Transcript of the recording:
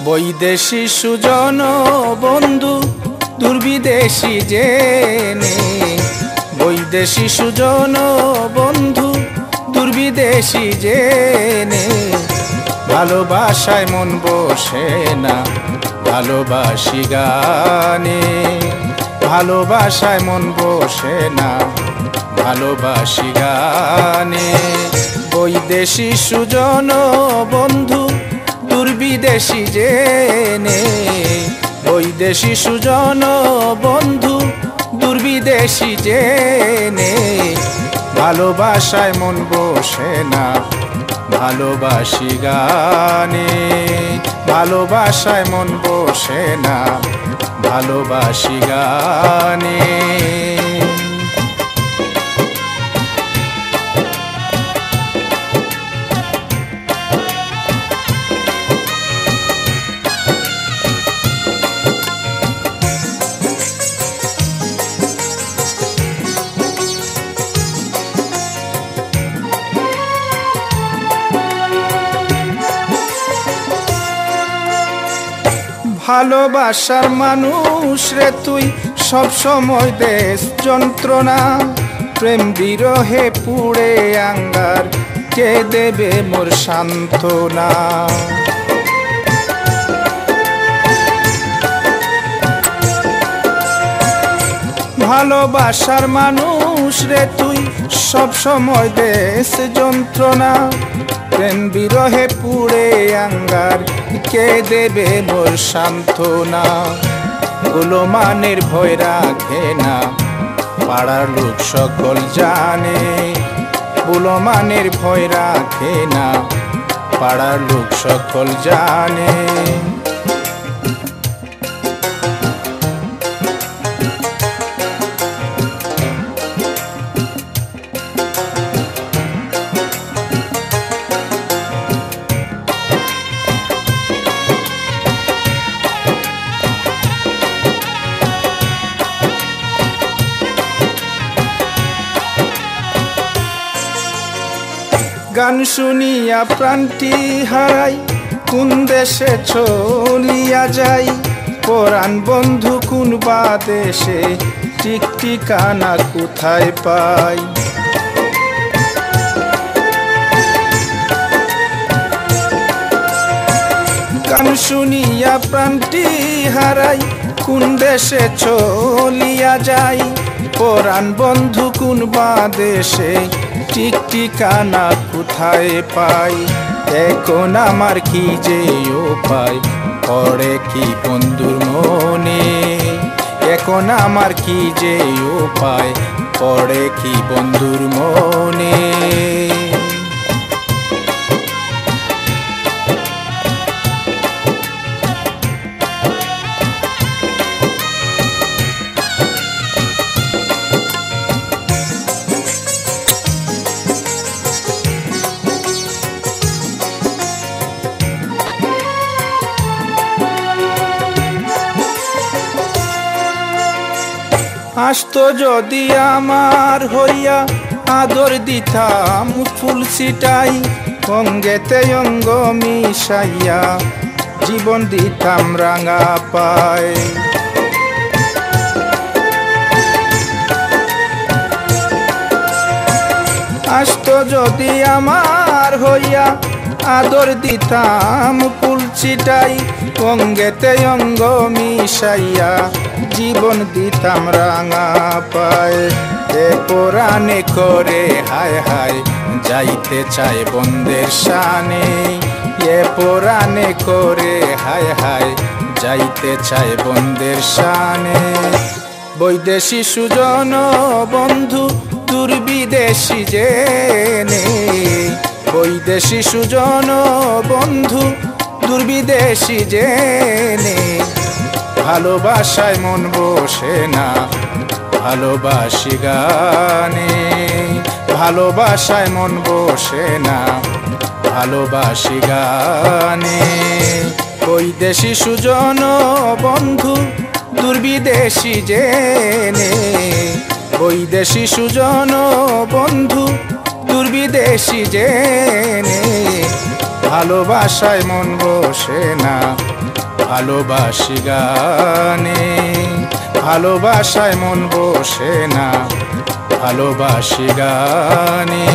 বৈদেশী সুজন বন্ধু দুর্বিদেশী জেনে, বৈদেশী সুজন বন্ধু দুর্বিদেশী জেনে, ভালোবাসায় মন বসে না ভালোবাসি গানে, ভালোবাসায় মন বসে না ভালোবাসি গানে। বৈদেশী সুজন বন্ধু দুর্বিদেশী জেনে, বৈদেশী সুজন বন্ধু দুর্বিদেশী জেনে, ভালোবাসায় মন বসে না ভালোবাসি গানে, ভালোবাসায় মন বসে না ভালোবাসি গানে। ভালোবাসার মানুষ রে তুই সব সময় দেশ যন্ত্রণা, প্রেম বিরহে পুড়ে আঙ্গার কে দেবে মোর সান্ত্বনা। ভালোবাসার মানুষ রে তুই সব সময় দেশ যন্ত্রণা, প্রেম বিরহে পুড়ে আঙ্গার কে দেবে মোর সান্ত্বনা। গুলোমানের ভয় রাখে না পাড়ার লোক সকল জানে, গুলোমানের ভয় রাখে না পাড়ার লোক সকল জানে। গান শুনিয়া প্রাণটি হারাই কোন দেশে চলিয়া যাই, পরাণ বন্ধু কোন বা দেশে টিকটিকানা কোথায় পাই। গান শুনিয়া প্রাণটি হারাই কোন দেশে চলিয়া যাই, পরাণ বন্ধু কোন বা দেশে টিকটিকানা কোথায় পাই। এখন আমার কি যে উপায় পড়ে কি বন্ধুর মনে, এখন আমার কি যে উপায় পড়ে কি বন্ধুর মনে। আসতো যদি আমার হইয়া আদর দিতাম ফুল ছিটাই, অঙ্গেতে অঙ্গ মিশাইয়া জীবন দিতাম রাঙা পায়। আসতো যদি আমার হইয়া আদর দিতাম ফুল ছিটাই, অঙ্গেতে অঙ্গ মিশাইয়া জীবন দিতাম রাঙা পায়। এ পুরাণে করে হায় হায় যাইতে চায় বন্দের শানে, এ পুরাণে করে হায় হায় যাইতে চায় বন্দের শানে। বৈদেশী সুজন বন্ধু দুর্বিদেশী জেনে, বৈদেশী সুজন বন্ধু দুর্বিদেশী জেনে, ভালোবাসায় মন বসে না ভালোবাসি গানে, ভালোবাসায় মন বসে না ভালোবাসি গানে। বৈদেশী সুজন বন্ধু দুর্বিদেশী জেনে, বৈদেশী সুজন বন্ধু দুর্বিদেশী জেনে, ভালোবাসায় মন বসে না ভালোবাসি গানে, ভালোবাসায় মন বসে না, ভালোবাসি গানে।